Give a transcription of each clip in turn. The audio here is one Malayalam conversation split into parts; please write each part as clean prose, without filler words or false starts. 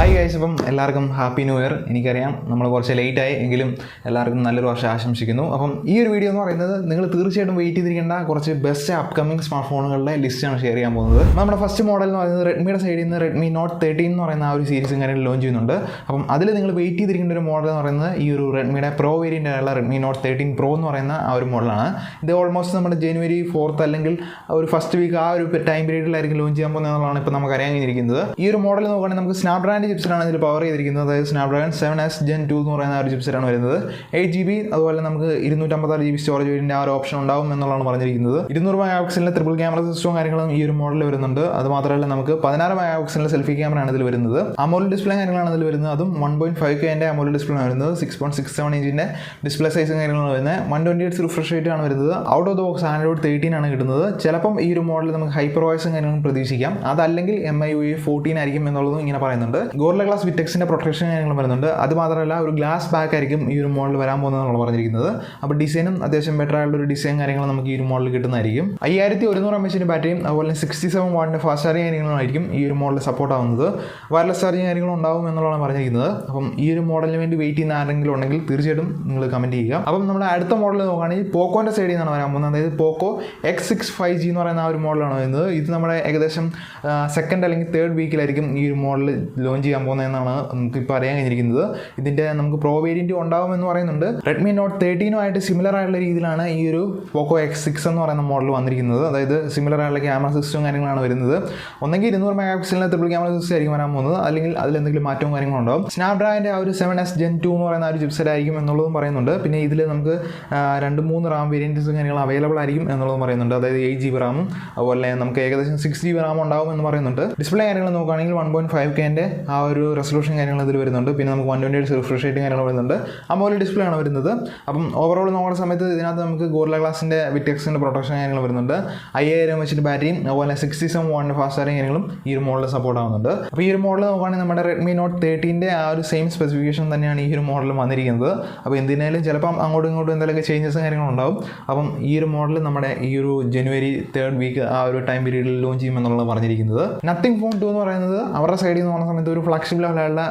ഹായ് ഗൈസ്, അപ്പം എല്ലാവർക്കും ഹാപ്പി ന്യൂ ഇയർ. എനിക്കറിയാം നമ്മൾ കുറച്ച് ലേറ്റായി, എങ്കിലും എല്ലാവർക്കും നല്ലൊരു വർഷം ആശംസിക്കുന്നു. അപ്പം ഈ ഒരു വീഡിയോ എന്ന് പറയുന്നത് നിങ്ങൾ തീർച്ചയായിട്ടും വെയിറ്റ് ചെയ്തിരിക്കേണ്ട കുറച്ച് ബെസ്റ്റ് അപ്കമിങ് സ്മാർട്ട് ഫോണുകളുടെ ലിസ്റ്റാണ് ഷെയർ ചെയ്യാൻ പോകുന്നത്. നമ്മുടെ ഫസ്റ്റ് മോഡൽ എന്ന് പറയുന്നത് റെഡ്മിയുടെ സൈഡിൽ നിന്ന് റെഡ്മി നോട്ട് 13 എന്ന് പറയുന്ന ആ ഒരു സീരീസും കാര്യങ്ങൾ ലോഞ്ച് ചെയ്യുന്നുണ്ട്. അപ്പം അതിൽ നിങ്ങൾ വെയിറ്റ് ചെയ്തിരിക്കേണ്ട ഒരു മോഡൽ എന്ന് പറയുന്നത് ഈ ഒരു റെഡ്മിയുടെ പ്രോ വേരിയൻ്റ് ആയുള്ള റെഡ്മി നോട്ട് 13 പ്രോ എന്ന് പറയുന്ന ആ ഒരു മോഡലാണ്. ഇത് ഓൾമോസ്റ്റ് നമ്മുടെ ജനുവരി 4th അല്ലെങ്കിൽ ഒരു ഫസ്റ്റ് വീക്ക് ആ ഒരു ടൈം പീരീഡിലായിരിക്കും ലോഞ്ച് ചെയ്യാൻ പോകുന്നത് എന്നുള്ളതാണ് ഇപ്പോൾ നമുക്ക് അറിയാൻ കഴിഞ്ഞിരിക്കുന്നത്. ഈ ഒരു മോഡൽ നോക്കുകയാണെങ്കിൽ നമുക്ക് സ്നാപ്ഡ്രാഗൺ ചിപ്സെറ്റാണ് ഇതിൽ പവർ ചെയ്തിരിക്കുന്നത്. അതായത് സ്നാപ്ഡ്രാഗൺ 7S Gen 2 എന്ന് പറയുന്ന ഒരു ചിപ്സെറ്റാണ് വരുന്നത്. 8GB അതുപോലെ നമുക്ക് 256GB സ്റ്റോറേജ് വേരിയൻ്റ് ആ ഒരു ഓപ്ഷൻ ഉണ്ടാവും എന്നുള്ളതാണ് പറഞ്ഞിരിക്കുന്നത്. 200 മെഗാപിക്സലിൻ്റെ ട്രിപ്പിൾ ക്യാമറ സിസ്റ്റവും കാര്യങ്ങളും ഈ ഒരു മോഡലിൽ വരുന്നുണ്ട്. അത് മാത്രമല്ല നമുക്ക് 16 മെഗാപിക്സലിൻ്റെ സെൽഫി ക്യാമറയാണ് ഇതിൽ വരുന്നത്. അമോലെഡ് ഡിസ്പ്ലേ കാര്യങ്ങളാണ് ഇതിൽ വരുന്നത്. അതും 1.5K അമോലെഡ് ഡിസ്പ്ലേ ആണ് വരുന്നത്. 6.67 ഇഞ്ചിൻ്റെ ഡിസ്പ്ലേ സൈസും കാര്യങ്ങളാണ് വരുന്നത്. 128 റിഫ്രഷ് റേറ്റ് ആണ് വരുന്നത്. Out of the box Android 13 ആണ് കിട്ടുന്നത്. ചിലപ്പം ഈ ഒരു മോഡൽ നമുക്ക് ഹൈപ്പർ വോയിസും കാര്യങ്ങളും പ്രതീക്ഷിക്കാം. അതല്ലെങ്കിൽ MIUI 14 ആയിരിക്കും എന്നുള്ളതും ഇങ്ങനെ പറയുന്നുണ്ട്. ഗോറില്ല ഗ്ലാസ് വിറ്റെക്സിൻ്റെ പ്രൊട്ടക്ഷൻ കാര്യങ്ങളും വരുന്നുണ്ട്. അത് മാത്രമല്ല ഒരു ഗ്ലാസ് ബാക്ക് ആയിരിക്കും ഈ ഒരു മോഡൽ വരാൻ പോകുന്നതെന്നുള്ള പറഞ്ഞിരിക്കുന്നത്. അപ്പോൾ ഡിസൈനും അത്യാവശ്യം ബെറ്റർ ആയിട്ടുള്ള ഒരു ഡിസൈൻ കാര്യങ്ങൾ നമുക്ക് ഈ ഒരു മോഡൽ കിട്ടുന്നതായിരിക്കും. 5100 mAh ബാറ്ററിയും അതുപോലെ 67 വാട്ടിൻ്റെ ഫാസ്റ്റ് ചാർജിങ് കാര്യങ്ങളായിരിക്കും ഈ ഒരു മോഡൽ സപ്പോർട്ട് ആവുന്നത്. വയർലെസ് ചാർജിങ് കാര്യങ്ങളും ഉണ്ടാവും എന്നുള്ളതാണ് പറഞ്ഞിരിക്കുന്നത്. അപ്പം ഈ ഒരു മോഡലിന് വേണ്ടി വെയിറ്റ് ചെയ്യുന്ന ആരെങ്കിലും ഉണ്ടെങ്കിൽ തീർച്ചയായിട്ടും നിങ്ങൾ കമൻറ്റ് ചെയ്യുക. അപ്പം നമ്മുടെ അടുത്ത മോഡൽ നോക്കുകയാണെങ്കിൽ പോക്കോൻ്റെ സൈഡിൽ നിന്നാണ് വരാൻ പോകുന്നത്. അതായത് പോക്കോ X6 5G എന്ന് പറയുന്ന ആ ഒരു മോഡലാണ് വരുന്നത്. ഇത് നമ്മുടെ ഏകദേശം സെക്കൻഡ് അല്ലെങ്കിൽ തേർഡ് വീക്കിലായിരിക്കും ഈ ഒരു മോഡൽ ലോഞ്ച് ചെയ്യാൻ പോകുന്നതെന്നാണ് നമുക്കിപ്പോൾ അറിയാൻ കഴിഞ്ഞിരിക്കുന്നത്. ഇതിൻ്റെ നമുക്ക് പ്രോ വേരിയൻറ്റ് ഉണ്ടാവുമെന്ന് പറയുന്നുണ്ട്. റെഡ്മി നോട്ട് 13 സിമിലർ ആയിട്ടുള്ള രീതിയിലാണ് ഈ ഒരു പോക്കോ X6 എന്ന് പറയുന്ന മോഡൽ വന്നിരിക്കുന്നത്. അതായത് സിമിലർ ആയിട്ടുള്ള ക്യാമറ സിസ്റ്റവും കാര്യങ്ങളാണ് വരുന്നത്. ഒന്നെങ്കിൽ 200 മെഗാപിക്സലിൻ്റെ ട്രിപ്പിൾ ക്യാമറ സിസ്റ്റം ആയിരിക്കും വരാൻ പോകുന്നത്, അല്ലെങ്കിൽ അതിലെന്തെങ്കിലും മാറ്റവും കാര്യങ്ങളും ഉണ്ടാവും. സ്നാപ്ഡ്രാഗൻ്റെ ആ ഒരു 7S Gen 2 എന്ന് പറയുന്ന ആ ഒരു ചിപ്സെറ്റ് ആയിരിക്കും എന്നുള്ളതും പറയുന്നുണ്ട്. പിന്നെ ഇതിൽ നമുക്ക് 2-3 റാം വേരിയൻറ്റ്സും കാര്യങ്ങൾ അവൈലബിൾ ആയിരിക്കും എന്നുള്ളതും പറയുന്നുണ്ട്. അതായത് 8GB റാമും അതുപോലെ നമുക്ക് ഏകദേശം 6GB റാം ഉണ്ടാവും എന്ന് പറയുന്നുണ്ട്. ഡിസ്പ്ലേ കാര്യങ്ങൾ നോക്കുകയാണെങ്കിൽ 1.5K ആ ഒരു റെസൊല്യൂഷൻ കാര്യങ്ങൾ ഇതിൽ വരുന്നുണ്ട്. പിന്നെ നമുക്ക് 128 റിഫ്രഷ് റേറ്റും കാര്യങ്ങൾ വരുന്നുണ്ട്. അമോലെഡ് ഡിസ്പ്ലേ ആണ് വരുന്നത്. അപ്പം ഓവറോൾ നോക്കുന്ന സമയത്ത് ഇതിനകത്ത് നമുക്ക് ഗോറില്ല ഗ്ലാസിൻ്റെ വിറ്റെക്സിൻ്റെ പ്രൊട്ടക്ഷൻ കാര്യങ്ങൾ വരുന്നുണ്ട്. 5000 mAh ബാറ്ററിയും അതുപോലെ 67 വാട്ടിൻ്റെ ഫാസ്റ്റ് ചാർജിങ് കാര്യങ്ങളും ഈ ഒരു മോഡൽ സപ്പോർട്ട് ആവുന്നുണ്ട്. അപ്പോൾ ഈ ഒരു മോഡൽ നോക്കുകയാണെങ്കിൽ നമ്മുടെ റെഡ്മി നോട്ട് 13 ആ ഒരു സെയിം സ്പെസിഫിക്കേഷൻ തന്നെയാണ് ഈ ഒരു മോഡൽ വന്നിരിക്കുന്നത്. അപ്പോൾ എന്തിനായാലും ചിലപ്പം അങ്ങോട്ടും ഇങ്ങോട്ടും എന്തെങ്കിലുമൊക്കെ ചേഞ്ചസും കാര്യങ്ങളും ഉണ്ടാവും. അപ്പം ഈ ഒരു മോഡൽ നമ്മുടെ ഈ ഒരു ജനുവരി 3rd വീക്ക് ആ ഒരു ടൈം പീരീഡിൽ ലോഞ്ച് ചെയ്യുമെന്നുള്ളത് പറഞ്ഞിരിക്കുന്നത്. നത്തിങ് ഫോൺ 2 എന്ന് പറയുന്നത് അവരുടെ സൈഡിൽ നിന്ന് പറഞ്ഞ സമയത്ത് ഒരു ഫ്ലാഗ്ഷിപ്പ് ലെവലുള്ള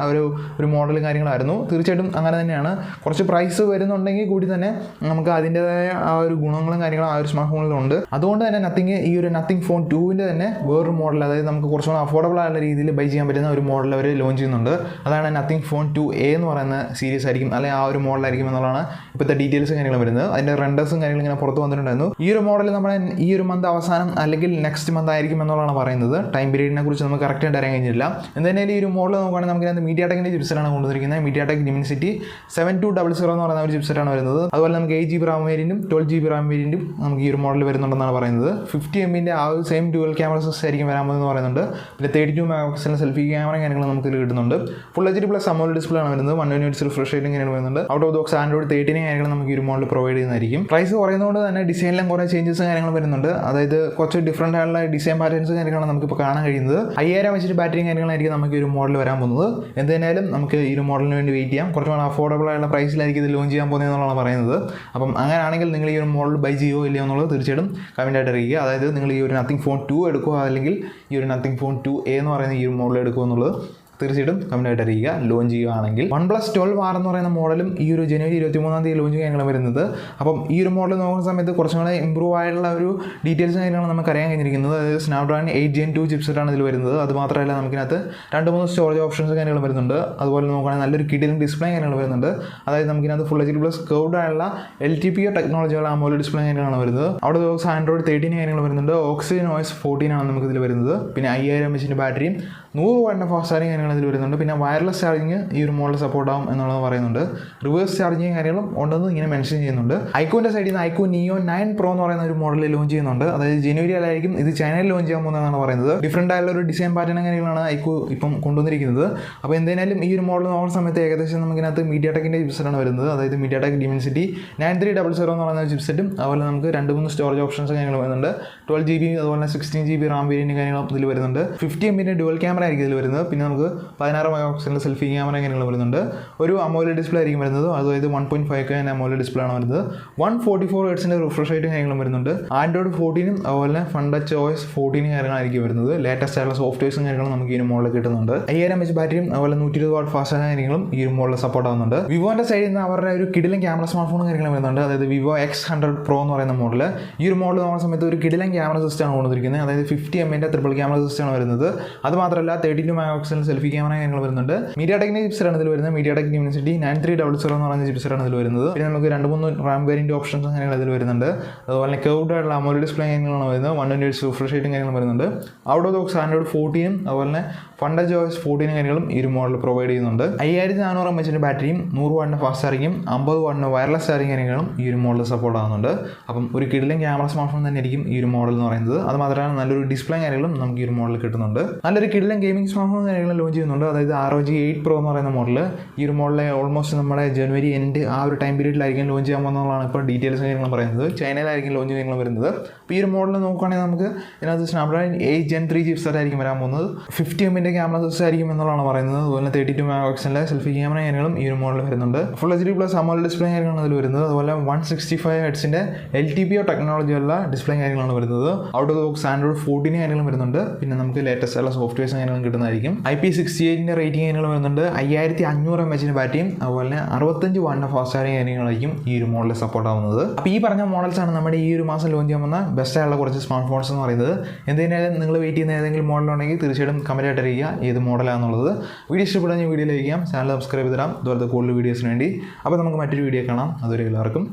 ഒരു മോഡൽ കാര്യങ്ങളായിരുന്നു. തീർച്ചയായിട്ടും അങ്ങനെ തന്നെയാണ്. കുറച്ച് പ്രൈസ് വരുന്നുണ്ടെങ്കിൽ കൂടി തന്നെ നമുക്ക് അതിൻ്റെതായ ആ ഒരു ഗുണങ്ങളും കാര്യങ്ങളും ആ ഒരു സ്മാർട്ട് ഫോണിലുണ്ട്. അതുകൊണ്ട് തന്നെ ഈ ഒരു നത്തിങ് ഫോൺ 2 തന്നെ വേറൊരു മോഡൽ, അതായത് നമുക്ക് കുറച്ചുകൂടെ അഫോർഡബിൾ ആയുള്ള രീതിയിൽ ബൈ ചെയ്യാൻ പറ്റുന്ന ഒരു മോഡൽ അവർ ലോഞ്ച് ചെയ്യുന്നുണ്ട്. അതാണ് നത്തിങ് ഫോൺ 2A എന്ന് പറയുന്ന സീരീസ് ആയിരിക്കും, അല്ലെങ്കിൽ ആ ഒരു മോഡലായിരിക്കും എന്നുള്ളതാണ് ഇപ്പോഴത്തെ ഡീറ്റെയിൽസും കാര്യങ്ങളും വരുന്നത്. അതിൻ്റെ റെൻഡേഴ്സും കാര്യങ്ങളും ഇങ്ങനെ പുറത്ത് വന്നിട്ടുണ്ടായിരുന്നു. ഈ ഒരു മോഡൽ നമ്മുടെ ഈ ഒരു മന്ത് അവസാനം അല്ലെങ്കിൽ നെക്സ്റ്റ് മന്ത് ആയിരിക്കും എന്നുള്ളതാണ് പറയുന്നത്. ടൈം പീരീഡിനെ കുറിച്ച് നമുക്ക് കറക്റ്റായിട്ട് അറിയാൻ കഴിഞ്ഞില്ല. എന്തായാലും ഈ ഒരു മോഡൽ നോക്കുകയാണെങ്കിൽ നമുക്ക് മീഡിയാടെക്കിൻ്റെ ചിപ്സെറ്റാണ് കൊണ്ടുവന്നിരിക്കുന്നത്. മീഡിയാടെക് Dimensity 7200 എന്ന് പറയുന്ന ഒരു ചിപ്സെറ്റാണ് വരുന്നത്. അതുപോലെ നമുക്ക് 8GB റാം വേരിയൻറ്റും 12GB റാം വേരിയൻറ്റും നമുക്ക് ഈ ഒരു മോഡൽ വരുന്നുണ്ടെന്നാണ് പറയുന്നത്. 50MP ആ ഒരു സെയിം ഡ്യുവൽ ക്യാമറ സിസ്റ്റം ആയിരിക്കും വരാൻ പോകുന്നത് പറയുന്നുണ്ട്. പിന്നെ 32 മെഗാപിക്സലിൻ്റെ സെൽഫി ക്യാമറ കാര്യങ്ങൾ നമുക്ക് ഇതിൽ കിട്ടുന്നുണ്ട്. Full HD plus AMOLED display ആണ് വരുന്നത്. 128 റിഫ്രഷ് റേറ്റും കാര്യങ്ങൾ വരുന്നുണ്ട്. Out of the box Android 13 കാര്യങ്ങൾ നമുക്ക് ഈ ഒരു മോഡൽ പ്രൊവൈഡ് ചെയ്യുന്നതായിരിക്കും. പ്രൈസ് കുറയുന്നതുകൊണ്ട് തന്നെ ഡിസൈനിലും കുറേ ചേഞ്ചസും കാര്യങ്ങളും വരുന്നുണ്ട്. അതായത് കുറച്ച് ഡിഫറൻറ്റ് ആയിട്ടുള്ള ഡിസൈൻ പാറ്റേൺസ് കാര്യങ്ങളാണ് നമുക്കിപ്പോൾ കാണാൻ കഴിയുന്നത്. 5000 mAh ബാറ്ററിയും കാര്യങ്ങളായിരിക്കും നമുക്ക് ഈ ഒരു മോഡൽ വരാൻ പോകുന്നത്. എന്തായാലും നമുക്ക് ഈ ഒരു മോഡലിന് വേണ്ടി വെയിറ്റ് ചെയ്യാം. കുറച്ചുകൂടെ അഫോർഡബിൾ ആയിട്ടുള്ള പ്രൈസിലായിരിക്കും ഇത് ലോഞ്ച് ചെയ്യാൻ പോകുന്നതെന്നുള്ളതാണ് പറയുന്നത്. അപ്പം അങ്ങനെയാണെങ്കിൽ നിങ്ങൾ ഈ ഒരു മോഡൽ ബൈ ചെയ്യുമോ ഇല്ലയോ എന്നുള്ളത് തീർച്ചയായിട്ടും കമൻറ്റായിട്ട് അറിയിക്കുക. അതായത് നിങ്ങൾ ഈ ഒരു നത്തിങ് ഫോൺ 2 എടുക്കുക, അല്ലെങ്കിൽ ഈ ഒരു നത്തിങ് ഫോൺ 2A എന്ന് പറയുന്ന ഈ ഒരു മോഡൽ എടുക്കുക എന്നുള്ളത് തീർച്ചയായിട്ടും കമൻറ്റായിട്ട് അറിയിക്കുക. ലോഞ്ച് ചെയ്യുകയാണെങ്കിൽ OnePlus 12R എന്ന് പറയുന്ന മോഡലും ഈ ഒരു ജനുവരി 23 ലോഞ്ച് കാര്യങ്ങൾ വരുന്നത്. അപ്പം ഈ ഒരു മോഡൽ നോക്കുന്ന സമയത്ത് കുറച്ചും കൂടെ ഇമ്പ്രൂവ് ആയിട്ടുള്ള ഒരു ഡീറ്റെയിൽസ് കാര്യങ്ങളാണ് നമുക്ക് അറിയാൻ കഴിഞ്ഞിരിക്കുന്നത്. അതായത് സ്നാപ്ഡ്രാഗൺ 8 Gen 2 ചിപ്സെറ്റാണ് ഇതിൽ വരുന്നത്. അത് മാത്രമല്ല നമുക്കിനകത്ത് 2-3 സ്റ്റോറേജ് ഓപ്ഷൻസ് കാര്യങ്ങൾ വരുന്നുണ്ട്. അതുപോലെ നോക്കുകയാണെങ്കിൽ നല്ലൊരു കിഡിലും ഡിസ്പ്ലേ കാര്യങ്ങൾ വരുന്നുണ്ട്. അതായത് നമുക്കിനകത്ത് ഫുൾ HD പ്ലസ് കർവ്ഡ് ആയുള്ള LTPO ടെക്നോളജിയുള്ള അമോലെഡ് ഡിസ്പ്ലേ കാര്യങ്ങളാണ് വരുന്നത്. അവിടെ ദിവസം ആൻഡ്രോയിഡ് 13 കാര്യങ്ങൾ വരുന്നുണ്ട്. Oxygen OS 14 ആണ് നമുക്ക് ഇതിൽ വരുന്നത്. പിന്നെ 5000 mAh ബാറ്ററിയും 100 വാട്ടിൻ്റെ ഫാസ്റ്റ് ചാർജിങ് കാര്യങ്ങൾ ഇതിൽ വരുന്നുണ്ട്. പിന്നെ വയർലെസ് ചാർജിങ് ഈ ഒരു മോഡൽ സപ്പോർട്ട് ആവും എന്നുള്ളത് പറയുന്നുണ്ട്. റിവേഴ്സ് ചാർജിങ് കാര്യങ്ങളും ഉണ്ടെന്ന് ഇങ്ങനെ മെൻഷൻ ചെയ്യുന്നുണ്ട്. ഐക്യൂൻ്റെ സൈഡിൽ നിന്ന് ഐക്യൂ നിയോ 9 Pro എന്ന് പറയുന്ന ഒരു മോഡൽ ലോഞ്ച് ചെയ്യുന്നുണ്ട്. അതായത് ജനുവരിയിലായിരിക്കും ഇത് ചൈനയിൽ ലോഞ്ച് ചെയ്യാൻ പോകുന്നതെന്നാണ് പറയുന്നത്. ഡിഫറൻറ്റ് ആയിട്ടുള്ള ഒരു ഡിസൈൻ പാറ്റേൺ കാര്യങ്ങളാണ് ഐക്യൂ ഇപ്പം കൊണ്ടുവന്നിരിക്കുന്നത്. അപ്പോൾ എന്തായാലും ഈ ഒരു മോഡൽ നോക്കുന്ന സമയത്ത് ഏകദേശം നമുക്കിനകത്ത് മീഡിയാടെക്കിൻ്റെ ചിപ്സെറ്റാണ് വരുന്നത്. അതായത് മീഡിയാടെക് Dimensity 9300 എന്ന് പറയുന്ന ചിപ്സെറ്റും അതുപോലെ നമുക്ക് 2-3 സ്റ്റോറേജ് ഓപ്ഷൻസ് കാര്യങ്ങൾ വരുന്നുണ്ട്. 12GB അതുപോലെ 16GB റാം വേരിയൻറ്റ് കാര്യങ്ങളും ഇതിൽ വരുന്നുണ്ട്. 50MP ഡ്യുവൽ ക്യാമറ ക്യാമറ ആയിരിക്കും ഇതിൽ വരുന്നത്. പിന്നെ നമുക്ക് 16 മെഗാ പിക്സലിൻ്റെ സെൽഫി ക്യാമറ കാര്യങ്ങൾ വരുന്നുണ്ട്. ഒരു AMOLED ഡിസ്പ്ലേ ആയിരിക്കും വരുന്നത്, അതായത് 1.5K AMOLED ഡിസ്പ്ലേ ആണ് വരുന്നത്. 144 ഹെർട്സിൻ്റെ റിഫ്രഷ് റേറ്റും കാര്യങ്ങളും വരുന്നുണ്ട്. ആൻഡ്രോയിഡ് 14 അതുപോലെ തന്നെ FunTouchOS 14 കാര്യങ്ങളായിരിക്കും വരുന്നത്. ലേറ്റസ്റ്റ് ആയിട്ടുള്ള സോഫ്റ്റ്വെയർസും കാര്യങ്ങളും നമുക്ക് ഈ ഒരു മോഡലിൽ കിട്ടുന്നുണ്ട്. 5000 mAh ബാറ്ററിയും അതുപോലെ 120 വാട്ട് ഫാസ്റ്റ് കാര്യങ്ങളും ഈ ഒരു മോഡലിൽ സപ്പോർട്ട് ആവുന്നുണ്ട്. വിവോന്റെ സൈഡിൽ നിന്ന് അവരുടെ ഒരു കിടിലൻ ക്യാമറ സ്മാർട്ട് ഫോണും കാര്യങ്ങളും വരുന്നുണ്ട്. അതായത് Vivo X100 Pro എന്ന് പറയുന്ന മോഡൽ. ഈ ഒരു മോഡൽ നോക്കുന്ന സമയത്ത് ഒരു കിടിലൻ ക്യാമറ സിസ്റ്റമാണ് കൊണ്ടുവന്നിരിക്കുന്നത്. അതായത് 50mm ട്രിപ്പിൾ ക്യാമറ സിസ്റ്റമാണ് വരുന്നത്. അത് മാത്രമല്ല 32 മെഗാ പിക്സൽ സെൽഫി ക്യാമറ കാര്യങ്ങൾ വരുന്നുണ്ട്. മീഡിയാടെക്കിന്റെ ചിപ്സെറ്റാണ് ഇതിൽ വരുന്നത്. മീഡിയാടെക് Dimensity 9300 എന്ന് പറയുന്ന ചിപ്സെറ്റാണ് ഇതിൽ വരുന്നത്. പിന്നെ നമുക്ക് 2-3 RAM വേരിയന്റ് ഓപ്ഷൻസ് കാര്യങ്ങൾ ഇതിൽ വരുന്നുണ്ട്. അതുപോലെ കർവ്ഡ് ആയിട്ടുള്ള AMOLED ഡിസ്പ്ലേ കാര്യങ്ങളാണ് വരുന്നത്. 120 Hz റിഫ്രഷ് റേറ്റും കാര്യങ്ങളും വരുന്നുണ്ട്. ഔട്ട് ഓഫ് ബോക്സ് ആൻഡ്രോയിഡ് 14 അതുപോലെ തന്നെ FunTouchOS 14 കാര്യങ്ങളും ഈ ഒരു മോഡൽ പ്രൊവൈഡ് ചെയ്യുന്നുണ്ട്. 5400 mAh ബാറ്ററിയും 100 വാട്ടിൻ്റെ ഫാസ്റ്റ് ചാർജിങ്ങും 50 വാട്ടിൻ്റെ വയർലെസ് ചാർജിങ് കാര്യങ്ങളും ഈ ഒരു മോഡൽ സപ്പോർട്ട് ആവുന്നുണ്ട്. അപ്പം ഒരു കിടിലൻ ക്യാമറ സ്മാർട്ട് ഫോൺ തന്നെ ആയിരിക്കും ഈ ഒരു മോഡൽ എന്ന് പറയുന്നത്. അത് മാത്രമല്ല നല്ലൊരു ഡിസ്പ്ലേ കാര്യങ്ങളും നമുക്ക് ഈ ഒരു മോഡൽ കിട്ടുന്നുണ്ട്. നല്ലൊരു കിടിലൻ ഗെയിമിംഗ് സ്മാർട്ട് ഫോൺ കാര്യങ്ങളും ലോഞ്ച് ചെയ്യുന്നുണ്ട്. അതായത് ROG 8 Pro എന്ന് പറയുന്ന മോഡൽ. ഈ ഒരു മോഡൽ ഓൾമോസ്റ്റ് നമ്മുടെ ജനുവരി എൻഡ് ആ ഒരു ടൈം പീരീഡിലായിരിക്കും ലോഞ്ച് ചെയ്യാൻ പോകുന്നതാണ് ഇപ്പോൾ ഡീറ്റെയിൽസ് കാര്യങ്ങളും പറയുന്നത്. ചൈനയിലായിരിക്കും ലോഞ്ച് കാര്യങ്ങളും വരുന്നത്. അപ്പോൾ ഈ ഒരു മോഡൽ നോക്കുകയാണെങ്കിൽ നമുക്ക് ഇതിനകത്ത് Snapdragon 8 Gen 3 ചിപ്സെറ്റ് ആയിരിക്കും വരാൻ പോകുന്നത്. 50mm ക്യാമറ സിസ്റ്റം ആയിരിക്കും എന്നുള്ളതാണ് പറയുന്നത്. അതുപോലെ 32 മെഗാ പിക്സലിൻ്റെ സെൽഫി ക്യാമറ കാര്യങ്ങളും ഈ ഒരു മോഡൽ വരുന്നുണ്ട്. Full HD+ AMOLED ഡിസ്പ്ലേ കാര്യങ്ങളാണ് അതിൽ വരുന്നത്. അതുപോലെ 165 ഹെർട്സിൻ്റെ LTPO ടെക്നോളജിയുള്ള ഡിസ്പ്ലേ കാര്യങ്ങളാണ് വരുന്നത്. ഔട്ട് ഓഫ് ബോക്സ് ആൻഡ്രോയിഡ് 14 കാര്യങ്ങളും വരുന്നുണ്ട്. പിന്നെ നമുക്ക് ലേറ്റസ്റ്റ് ആയിട്ടുള്ള സോഫ്റ്റ്വെയർസ് കാര്യങ്ങളും കിട്ടുന്നതായിരിക്കും. IP68 റേറ്റിംഗ് കാര്യങ്ങൾ വരുന്നുണ്ട്. 5500 mAh ബാറ്ററിയും അതുപോലെ 65 വാട്ടിൻ്റെ ഫാസ്റ്റ് ചാർജിങ് കാര്യങ്ങളായിരിക്കും ഈ ഒരു മോഡലിൽ സപ്പോർട്ട് ആവുന്നത്. അപ്പോൾ ഈ പറഞ്ഞ മോഡൽസാണ് നമ്മുടെ ഈ ഒരു മാസം ലോഞ്ച് ചെയ്യാൻ പോകുന്ന ബെസ്റ്റ് ആയിട്ടുള്ള കുറച്ച് സ്മാർട്ട് ഫോൺസ് എന്ന് പറയുന്നത്. എന്തിനായാലും നിങ്ങൾ വെയിറ്റ് ചെയ്യുന്ന ഏതെങ്കിലും മോഡലുണ്ടെങ്കിൽ തീർച്ചയായിട്ടും കമൻറ്റ് ആയിട്ട് അറിയിക്കുക ഏത് മോഡലാണെന്നുള്ളത്. വീഡിയോ ഇഷ്ടപ്പെട്ടാൽ ഞാൻ വീഡിയോ ലൈക്ക് ചെയ്യാം, ചാനൽ സബ്സ്ക്രൈബ് ചെയ്തിടാം ഇതുപോലത്തെ കൂടുതൽ വീഡിയോസിന് വേണ്ടി. അപ്പോൾ നമുക്ക് മറ്റൊരു വീഡിയോ കാണാം. അതുവരെ എല്ലാവർക്കും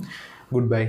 ഗുഡ് ബൈ.